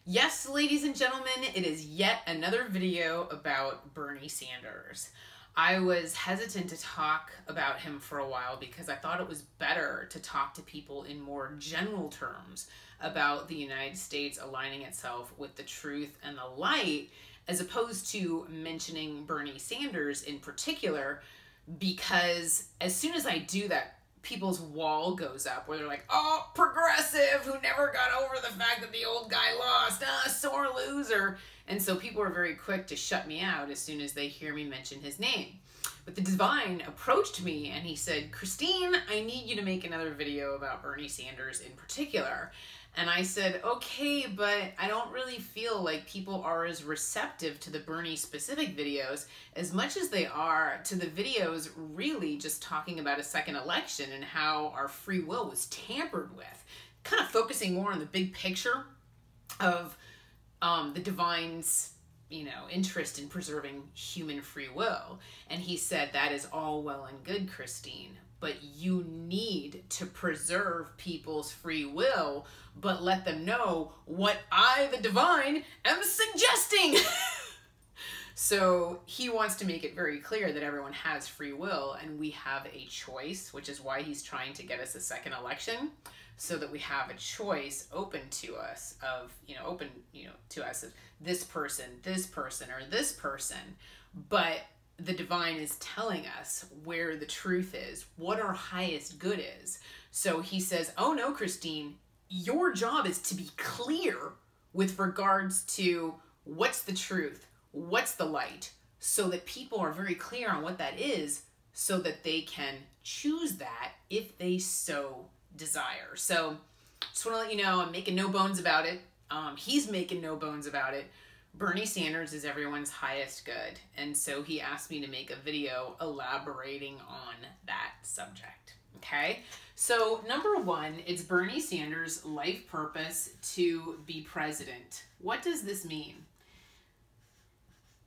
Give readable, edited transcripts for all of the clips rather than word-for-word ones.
Yes, ladies and gentlemen, it is yet another video about Bernie Sanders. I was hesitant to talk about him for a while because I thought it was better to talk to people in more general terms about the United States aligning itself with the truth and the light, as opposed to mentioning Bernie Sanders in particular, because as soon as I do that, people's wall goes up where they're like, oh, progressive who never got over the fact that the old guy lost, sore loser. And so people are very quick to shut me out as soon as they hear me mention his name. But the divine approached me and he said, Christine, I need you to make another video about Bernie Sanders in particular. And I said, okay, but I don't really feel like people are as receptive to the Bernie specific videos as much as they are to the videos really just talking about a second election and how our free will was tampered with. Kind of focusing more on the big picture of the divine's, interest in preserving human free will. And he said, that is all well and good, Christine, but you need to preserve people's free will, but let them know what I, the divine, am suggesting. So he wants to make it very clear that everyone has free will and we have a choice, which is why he's trying to get us a second election, so that we have a choice open to us of, to us of this person, or this person. But the divine is telling us where the truth is, what our highest good is. So he says, oh no, Christine, your job is to be clear with regards to what's the truth, what's the light, so that people are very clear on what that is, so that they can choose that if they so desire. So just want to let you know, I'm making no bones about it. He's making no bones about it. Bernie Sanders is everyone's highest good. And so he asked me to make a video elaborating on that subject. Okay? So number one, it's Bernie Sanders' life purpose to be president. What does this mean?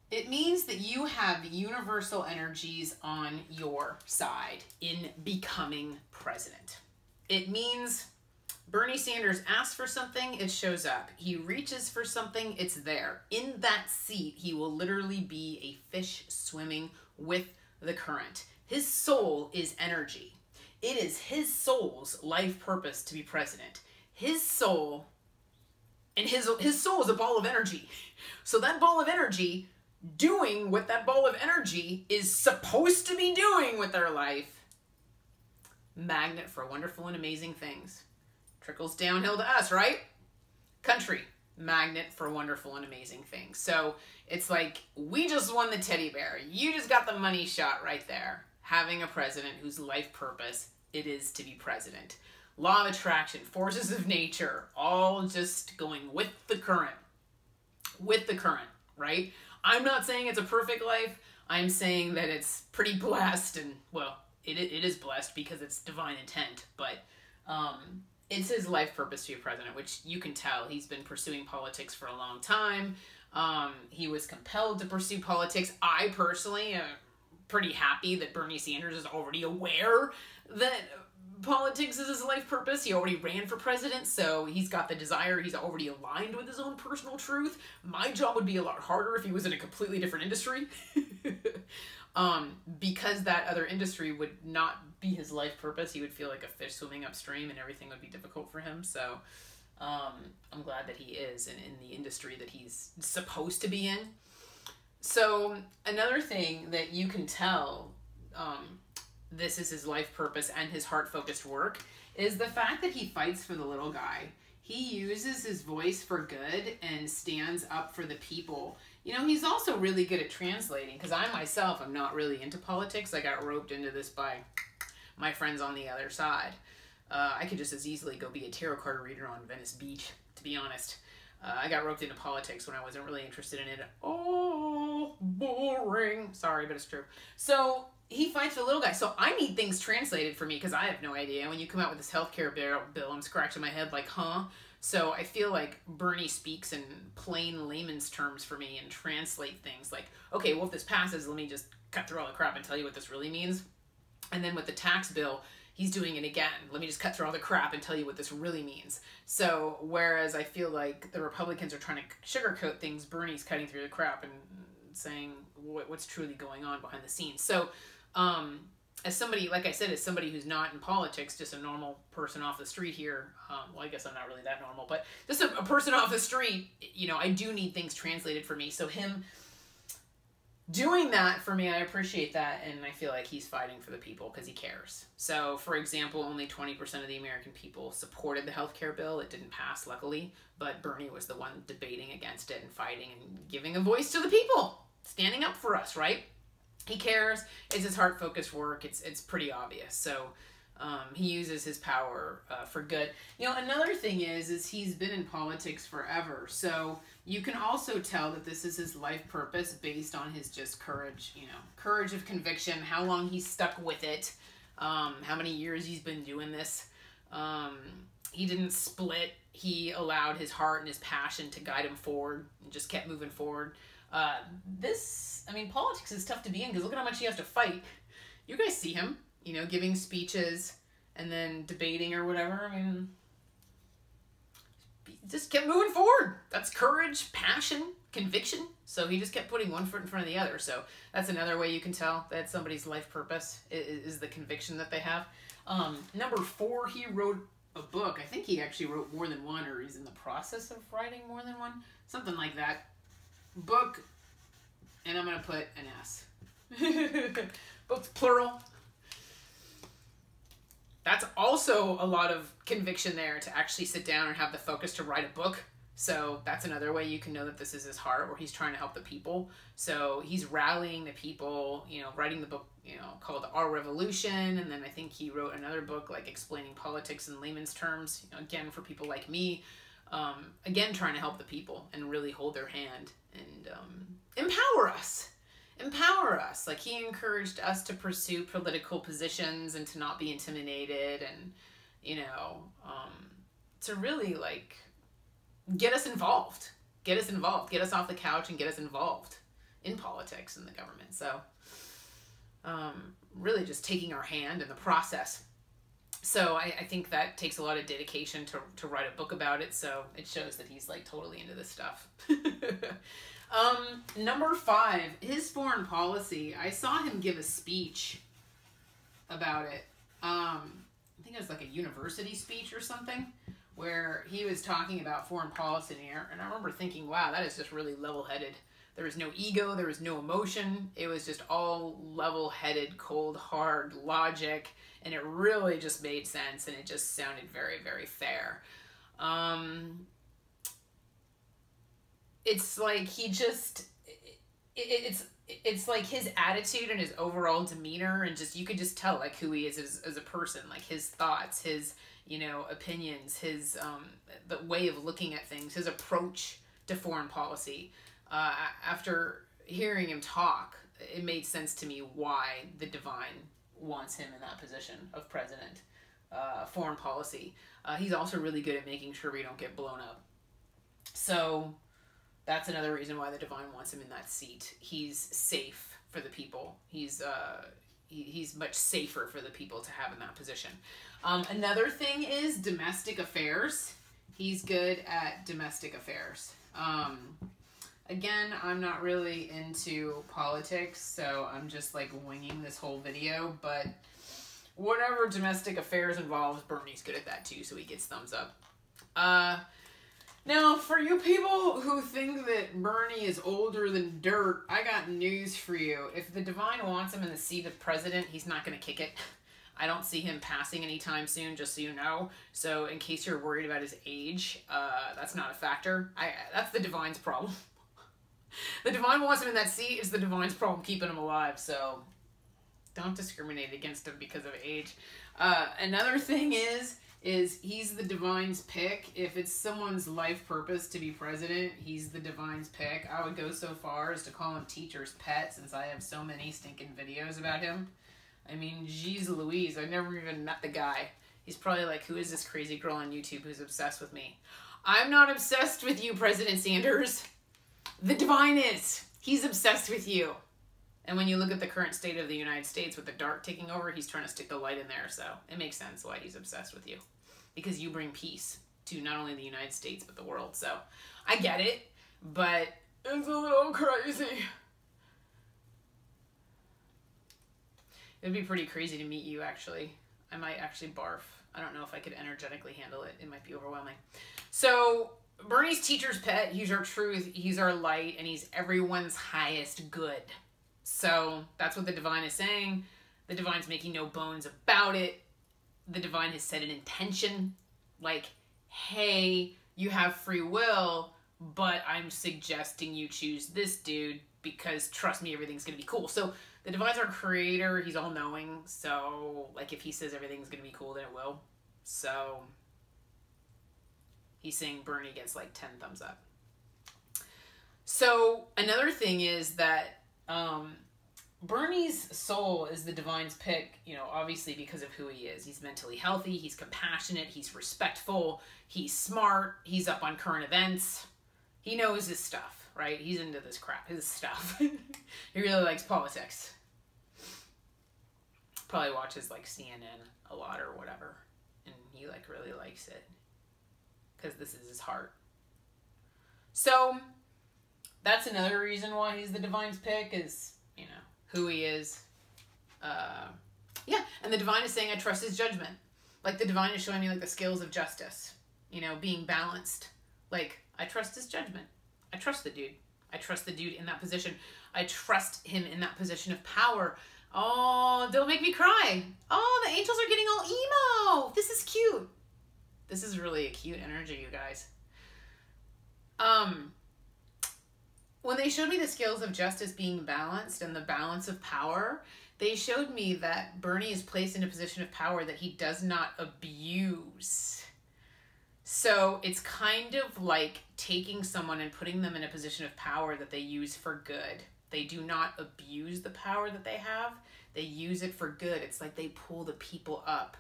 It means that you have universal energies on your side in becoming president. It means Bernie Sanders asks for something, it shows up. He reaches for something, it's there. In that seat, he will literally be a fish swimming with the current. His soul is energy. It is his soul's life purpose to be president. His soul, and his soul is a ball of energy. So that ball of energy, doing what that ball of energy is supposed to be doing with their life, magnet for wonderful and amazing things. Trickles downhill to us, right? Country, magnet for wonderful and amazing things. So it's like, we just won the teddy bear. You just got the money shot right there. Having a president whose life purpose it is to be president. Law of attraction, forces of nature, all just going with the current. With the current, right? I'm not saying it's a perfect life. I'm saying that it's pretty blessed, and well, it is blessed because it's divine intent, but it's his life purpose to be president, which you can tell he's been pursuing politics for a long time. He was compelled to pursue politics. I personally am pretty happy that Bernie Sanders is already aware that politics is his life purpose. He already ran for president, so he's got the desire. He's already aligned with his own personal truth. My job would be a lot harder if he was in a completely different industry. Because that other industry would not be his life purpose. He would feel like a fish swimming upstream and everything would be difficult for him. So I'm glad that he is in the industry that he's supposed to be in. So another thing that you can tell this is his life purpose and his heart-focused work is the fact that he fights for the little guy. He uses his voice for good and stands up for the people. He's also really good at translating, because I myself am not really into politics. I got roped into this by my friends on the other side. I could just as easily go be a tarot card reader on Venice Beach, to be honest. I got roped into politics when I wasn't really interested in it. Oh, boring. Sorry, but it's true. So he fights for the little guy. So I need things translated for me because I have no idea. When you come out with this healthcare bill, I'm scratching my head like, huh? So I feel like Bernie speaks in plain layman's terms for me and translate things like, okay, well, if this passes, let me just cut through all the crap and tell you what this really means. And then with the tax bill, he's doing it again. Let me just cut through all the crap and tell you what this really means. So whereas I feel like the Republicans are trying to sugarcoat things, Bernie's cutting through the crap and saying what's truly going on behind the scenes. So as somebody, like I said, as somebody who's not in politics, just a normal person off the street here, well, I guess I'm not really that normal, but just a person off the street, you know, I do need things translated for me. So him doing that for me, I appreciate that, and I feel like he's fighting for the people because he cares. So, for example, only 20% of the American people supported the healthcare bill. It didn't pass, luckily, but Bernie was the one debating against it and fighting and giving a voice to the people, standing up for us, right? He cares. It's his heart-focused work. It's pretty obvious. So he uses his power for good. You know, another thing is he's been in politics forever. So you can also tell that this is his life purpose based on his just courage, you know, courage of conviction, how long he's stuck with it, how many years he's been doing this. He didn't split. He allowed his heart and his passion to guide him forward and just kept moving forward. I mean, politics is tough to be in because look at how much he has to fight. You guys see him, you know, giving speeches and then debating or whatever. I mean, he just kept moving forward. That's courage, passion, conviction. So he just kept putting one foot in front of the other. So that's another way you can tell that somebody's life purpose is the conviction that they have. Number 4, he wrote a book. I think he actually wrote more than one, or he's in the process of writing more than one. Something like that. Book, and I'm going to put an S. Books, plural. That's also a lot of conviction there to actually sit down and have the focus to write a book. So that's another way you can know that this is his heart, where he's trying to help the people. So he's rallying the people, you know, writing the book, you know, called Our Revolution. And then I think he wrote another book like explaining politics in layman's terms, you know, again, for people like me. Again, trying to help the people and really hold their hand and empower us. Empower us. Like, he encouraged us to pursue political positions and to not be intimidated and, you know, to really, like, get us involved. Get us involved. Get us off the couch and get us involved in politics and the government. So, really just taking our hand in the process. So I think that takes a lot of dedication to write a book about it. So it shows that he's like totally into this stuff. Number 5, his foreign policy. I saw him give a speech about it. I think it was like a university speech or something where he was talking about foreign policy here. And I remember thinking, wow, that is just really level-headed. There was no ego. There was no emotion. It was just all level-headed, cold, hard logic. And it really just made sense, and it just sounded very, very fair. It's like he just, it's like his attitude and his overall demeanor, and just, you could just tell like who he is as a person, like his thoughts, his, you know, opinions, his, the way of looking at things, his approach to foreign policy. After hearing him talk, it made sense to me why the divine wants him in that position of president, foreign policy. He's also really good at making sure we don't get blown up. So that's another reason why the divine wants him in that seat. He's safe for the people. He's much safer for the people to have in that position. Another thing is domestic affairs. He's good at domestic affairs. Again, I'm not really into politics, so I'm just like winging this whole video, but whatever domestic affairs involves, Bernie's good at that too, so he gets thumbs up. Now, for you people who think that Bernie is older than dirt, I got news for you. If the divine wants him in the seat of president, he's not going to kick it. I don't see him passing anytime soon, just so you know. So in case you're worried about his age, that's not a factor. That's the divine's problem. The divine wants him in that seat. It's the divine's problem keeping him alive. So don't discriminate against him because of age. Another thing is he's the divine's pick. If it's someone's life purpose to be president, he's the divine's pick. I would go so far as to call him teacher's pet, since I have so many stinking videos about him. I mean, geez Louise, I've never even met the guy. He's probably like, who is this crazy girl on YouTube who's obsessed with me? I'm not obsessed with you, President Sanders. The divine is. He's obsessed with you. And when you look at the current state of the United States with the dark taking over, he's trying to stick the light in there. So it makes sense why he's obsessed with you. Because you bring peace to not only the United States, but the world. So I get it, but it's a little crazy. It'd be pretty crazy to meet you, actually. I might actually barf. I don't know if I could energetically handle it. It might be overwhelming. So Bernie's teacher's pet. He's our truth. He's our light. And he's everyone's highest good. So that's what the divine is saying. The divine's making no bones about it. The divine has set an intention. Like, hey, you have free will, but I'm suggesting you choose this dude because trust me, everything's going to be cool. So the divine's our creator. He's all knowing. So like if he says everything's going to be cool, then it will. So he's saying Bernie gets like 10 thumbs up. So another thing is that Bernie's soul is the divine's pick, you know, obviously because of who he is. He's mentally healthy. He's compassionate. He's respectful. He's smart. He's up on current events. He knows his stuff, right? He's into this crap, his stuff. He really likes politics. Probably watches like CNN a lot or whatever. And he like really likes it. Because this is his heart. So that's another reason why he's the divine's pick is, you know, who he is. Yeah, and the divine is saying I trust his judgment. Like the divine is showing me like the scales of justice. You know, being balanced. Like, I trust his judgment. I trust the dude. I trust the dude in that position. I trust him in that position of power. Oh, don't make me cry. Oh, the angels are getting all emo. This is cute. This is really a cute energy, you guys. When they showed me the scales of justice being balanced and the balance of power, they showed me that Bernie is placed in a position of power that he does not abuse. So it's kind of like taking someone and putting them in a position of power that they use for good. They do not abuse the power that they have. They use it for good. It's like they pull the people up.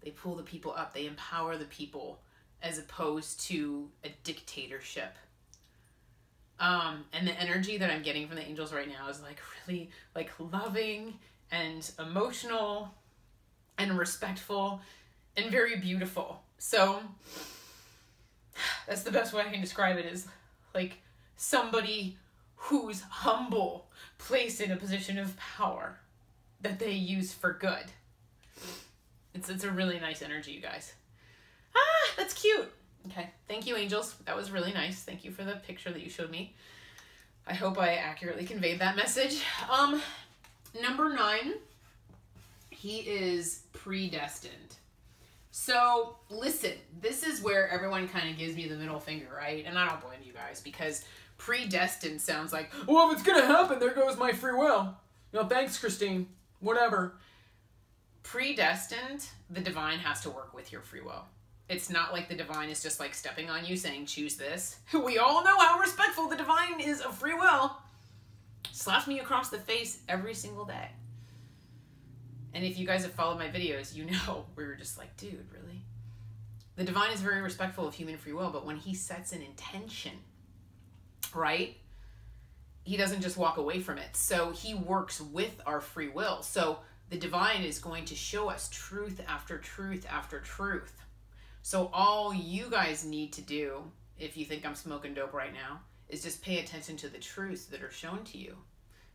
They pull the people up. They empower the people as opposed to a dictatorship. And the energy that I'm getting from the angels right now is like really like loving and emotional and respectful and very beautiful. So that's the best way I can describe it, is like somebody who's humble, placed in a position of power that they use for good. It's a really nice energy, you guys. Ah, that's cute. Okay, thank you, angels. That was really nice. Thank you for the picture that you showed me. I hope I accurately conveyed that message. Number 9, he is predestined. So, listen, this is where everyone kind of gives me the middle finger, right? And I don't blame you guys, because predestined sounds like, well, if it's going to happen, there goes my free will. No, thanks, Christine. Whatever. Predestined, the divine has to work with your free will. It's not like the divine is just like stepping on you saying, choose this. We all know how respectful the divine is of free will. Slaps me across the face every single day. And if you guys have followed my videos, you know we were just like, dude, really? The divine is very respectful of human free will, but when he sets an intention, right? He doesn't just walk away from it. So he works with our free will. So the divine is going to show us truth after truth after truth. So all you guys need to do, if you think I'm smoking dope right now, is just pay attention to the truths that are shown to you.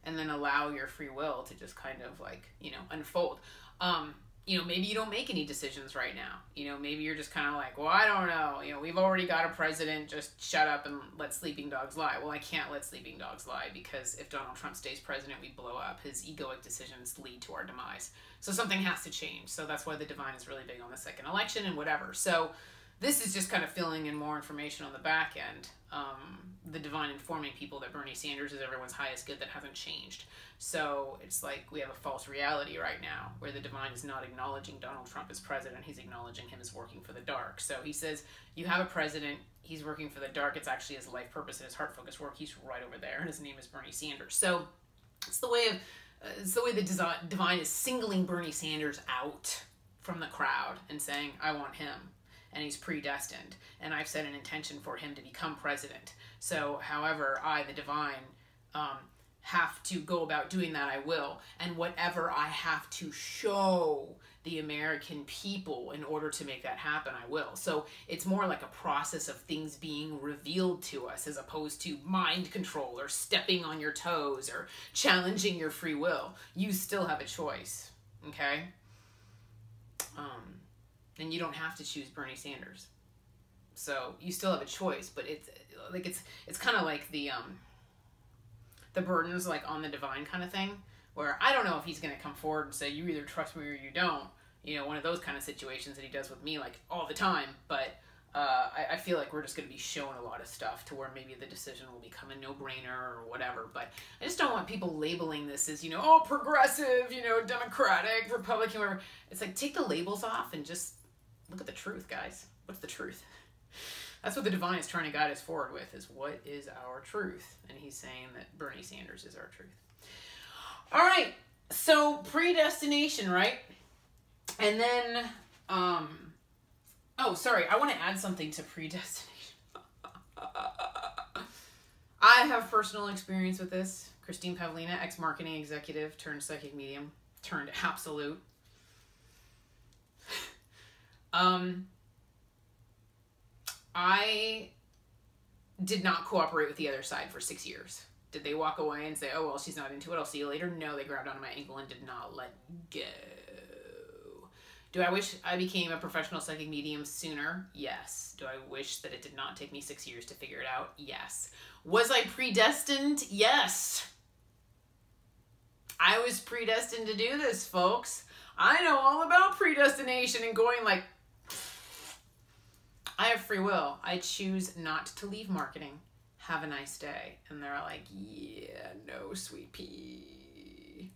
And then allow your free will to just kind of like, you know, unfold. You know, maybe you don't make any decisions right now. You know, maybe you're just kind of like, well, I don't know. You know, we've already got a president. Just shut up and let sleeping dogs lie. Well, I can't let sleeping dogs lie, because if Donald Trump stays president, we blow up. His egoic decisions lead to our demise. So something has to change. So that's why the divine is really big on the second election and whatever. So this is just kind of filling in more information on the back end. The divine informing people that Bernie Sanders is everyone's highest good that hasn't changed. So it's like we have a false reality right now where the divine is not acknowledging Donald Trump as president. He's acknowledging him as working for the dark. So he says, you have a president, he's working for the dark. It's actually his life purpose and his heart focused work. He's right over there, and his name is Bernie Sanders. So it's the way the divine is singling Bernie Sanders out from the crowd and saying, I want him. And he's predestined, and I've set an intention for him to become president. So, however, I, the divine, have to go about doing that, I will. And whatever I have to show the American people in order to make that happen, I will. So it's more like a process of things being revealed to us as opposed to mind control or stepping on your toes or challenging your free will. You still have a choice, okay? And you don't have to choose Bernie Sanders. So you still have a choice, but it's kind of like the burdens like on the divine kind of thing, where I don't know if he's going to come forward and say, you either trust me or you don't, you know, one of those kind of situations that he does with me like all the time. But I feel like we're just going to be shown a lot of stuff to where maybe the decision will become a no-brainer or whatever. But I just don't want people labeling this as, you know, oh, progressive, you know, Democratic, Republican, whatever. It's like, take the labels off and just look at the truth, guys. What's the truth? That's what the divine is trying to guide us forward with, is what is our truth? And he's saying that Bernie Sanders is our truth. All right, so predestination, right? And then, oh, sorry, I want to add something to predestination. I have personal experience with this. Christine Paolina, ex-marketing executive turned psychic medium, turned absolute. I did not cooperate with the other side for 6 years. Did they walk away and say, oh, well, she's not into it, I'll see you later? No, they grabbed onto my ankle and did not let go. Do I wish I became a professional psychic medium sooner? Yes. Do I wish that it did not take me 6 years to figure it out? Yes. Was I predestined? Yes. I was predestined to do this, folks. I know all about predestination and going like, I have free will. I choose not to leave marketing. Have a nice day. And they're like, yeah, no, sweet pea.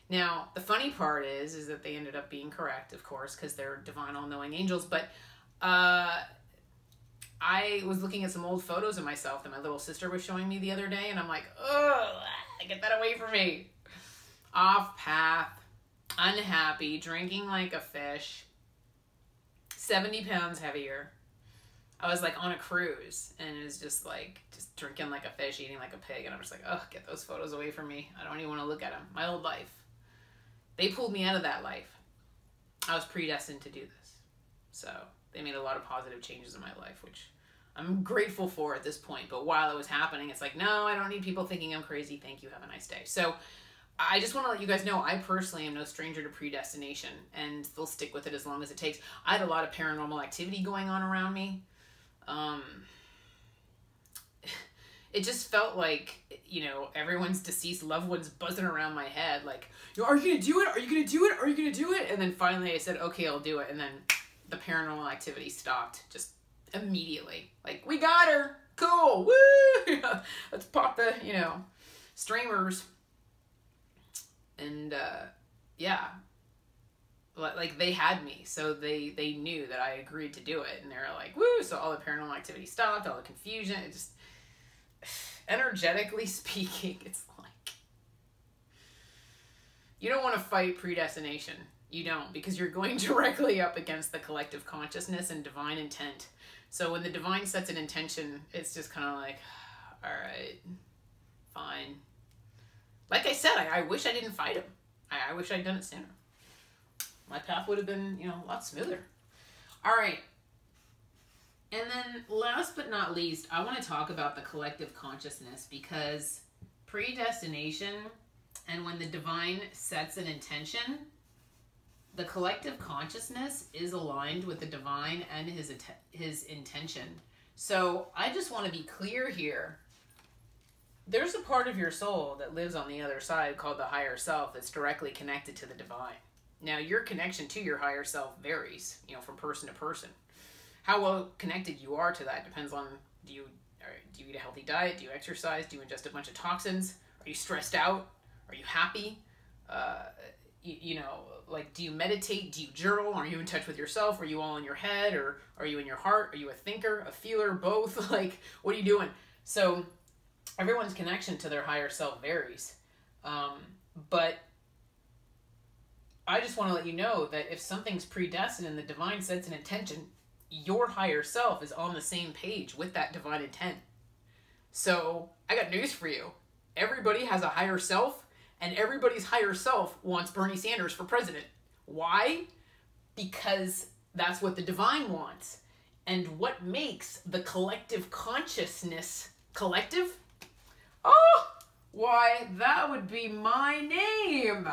Now, the funny part is that they ended up being correct, of course, because they're divine, all-knowing angels. But I was looking at some old photos of myself that my little sister was showing me the other day, and I'm like, ugh, get that away from me. Off path, unhappy, drinking like a fish, 70 pounds heavier. I was like on a cruise and it was just like, just drinking like a fish, eating like a pig. And I'm just like, oh, get those photos away from me. I don't even want to look at them. My old life. They pulled me out of that life. I was predestined to do this. So they made a lot of positive changes in my life, which I'm grateful for at this point. But while it was happening, it's like, no, I don't need people thinking I'm crazy. Thank you. Have a nice day. So I just want to let you guys know, I personally am no stranger to predestination, and they'll stick with it as long as it takes. I had a lot of paranormal activity going on around me. It just felt like, you know, everyone's deceased loved ones buzzing around my head. Like, are you going to do it? Are you going to do it? Are you going to do it? And then finally I said, okay, I'll do it. And then the paranormal activity stopped just immediately. Like, we got her. Cool. Woo! Let's pop the, you know, streamers. And, yeah. Like, they had me, so they knew that I agreed to do it, and they were like, woo, so all the paranormal activity stopped, all the confusion, it just, energetically speaking, it's like, you don't want to fight predestination. You don't, because you're going directly up against the collective consciousness and divine intent. So when the divine sets an intention, it's just kind of like, all right, fine. Like I said, I wish I didn't fight him. I wish I'd done it sooner. My path would have been, you know, a lot smoother. All right. And then last but not least, I want to talk about the collective consciousness, because predestination and when the divine sets an intention, the collective consciousness is aligned with the divine and his intention. So I just want to be clear here. There's a part of your soul that lives on the other side called the higher self that's directly connected to the divine. Now, your connection to your higher self varies, you know, from person to person. How well connected you are to that depends on, do you eat a healthy diet? Do you exercise? Do you ingest a bunch of toxins? Are you stressed out? Are you happy? You know, like, do you meditate? Do you journal? Are you in touch with yourself? Are you all in your head? Or are you in your heart? Are you a thinker, a feeler, both? Like, what are you doing? So everyone's connection to their higher self varies. But I just want to let you know that if something's predestined and the divine sets an intention, your higher self is on the same page with that divine intent. So I got news for you. everybody has a higher self, and everybody's higher self wants Bernie Sanders for president. Why? Because that's what the divine wants. And what makes the collective consciousness collective? Oh, why, that would be my name.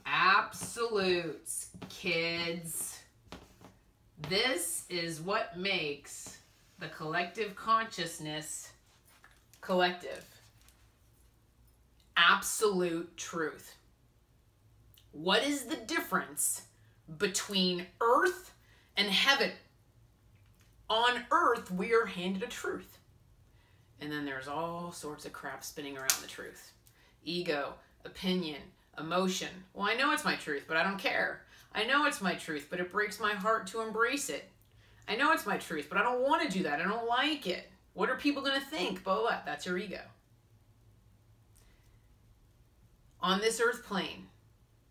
Absolutes, kids. This is what makes the collective consciousness collective. Absolute truth. What is the difference between earth and heaven? On earth, we are handed a truth. And then there's all sorts of crap spinning around the truth. Ego, opinion, emotion. Well, I know it's my truth, but I don't care. I know it's my truth, but it breaks my heart to embrace it. I know it's my truth, but I don't want to do that. I don't like it. What are people going to think? Blah, blah, blah. That's your ego. On this earth plane,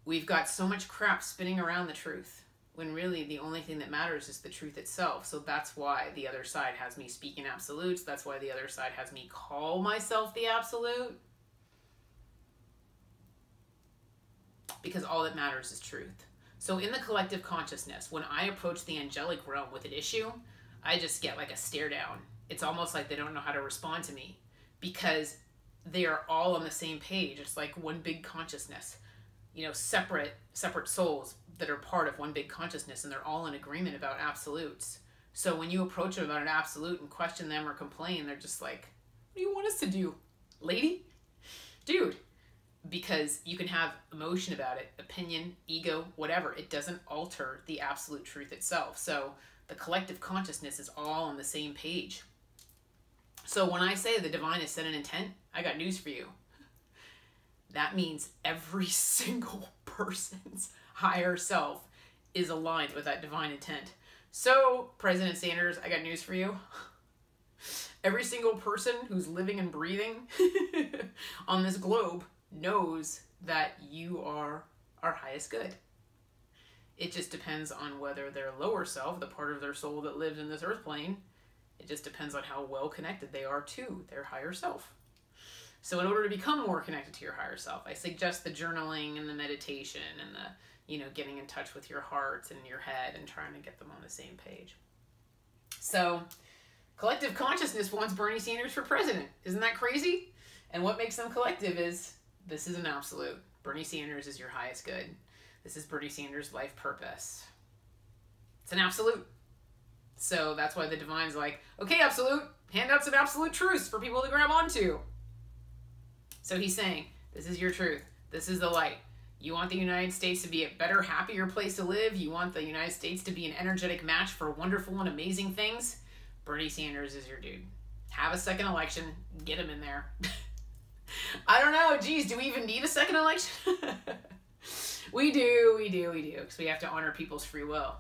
we've got so much crap spinning around the truth, when really the only thing that matters is the truth itself. So that's why the other side has me speak in absolutes. That's why the other side has me call myself the absolute. Because all that matters is truth. So in the collective consciousness, when I approach the angelic realm with an issue, I just get like a stare down. It's almost like they don't know how to respond to me, because they are all on the same page. It's like one big consciousness, you know, separate souls that are part of one big consciousness, and they're all in agreement about absolutes. So when you approach them about an absolute and question them or complain, they're just like, what do you want us to do, lady? Dude. Because you can have emotion about it, opinion, ego, whatever. It doesn't alter the absolute truth itself. So the collective consciousness is all on the same page. So when I say the divine is set an intent, I got news for you. That means every single person's higher self is aligned with that divine intent. So, President Sanders, I got news for you. Every single person who's living and breathing on this globe knows that you are our highest good. It just depends on whether their lower self, the part of their soul that lives in this earth plane, it just depends on how well connected they are to their higher self. So in order to become more connected to your higher self, I suggest the journaling and the meditation and the, you know, getting in touch with your heart and your head and trying to get them on the same page. So collective consciousness wants Bernie Sanders for president. Isn't that crazy? And what makes them collective is this is an absolute. Bernie Sanders is your highest good. This is Bernie Sanders' life purpose. It's an absolute. So that's why the divine's like, okay, absolute, hand out some absolute truths for people to grab onto. So he's saying, this is your truth. This is the light. You want the United States to be a better, happier place to live. You want the United States to be an energetic match for wonderful and amazing things. Bernie Sanders is your dude. Have a second election. Get him in there. I don't know. Geez, do we even need a second election? We do. Because we have to honor people's free will.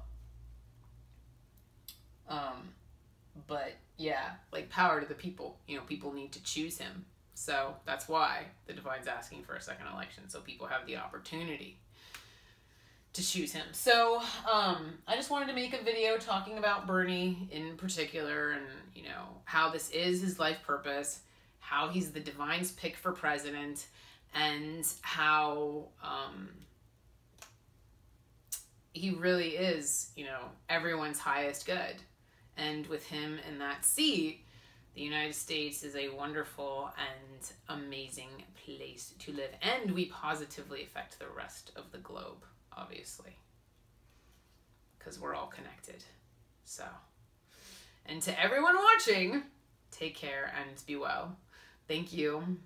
But yeah, like power to the people. You know, people need to choose him. So that's why the divine's asking for a second election. So people have the opportunity to choose him. So I just wanted to make a video talking about Bernie in particular, and you know, how this is his life purpose, how he's the divine's pick for president, and how he really is, you know, everyone's highest good. And with him in that seat, the United States is a wonderful and amazing place to live. And we positively affect the rest of the globe, obviously, because we're all connected. So, and to everyone watching, take care and be well. Thank you.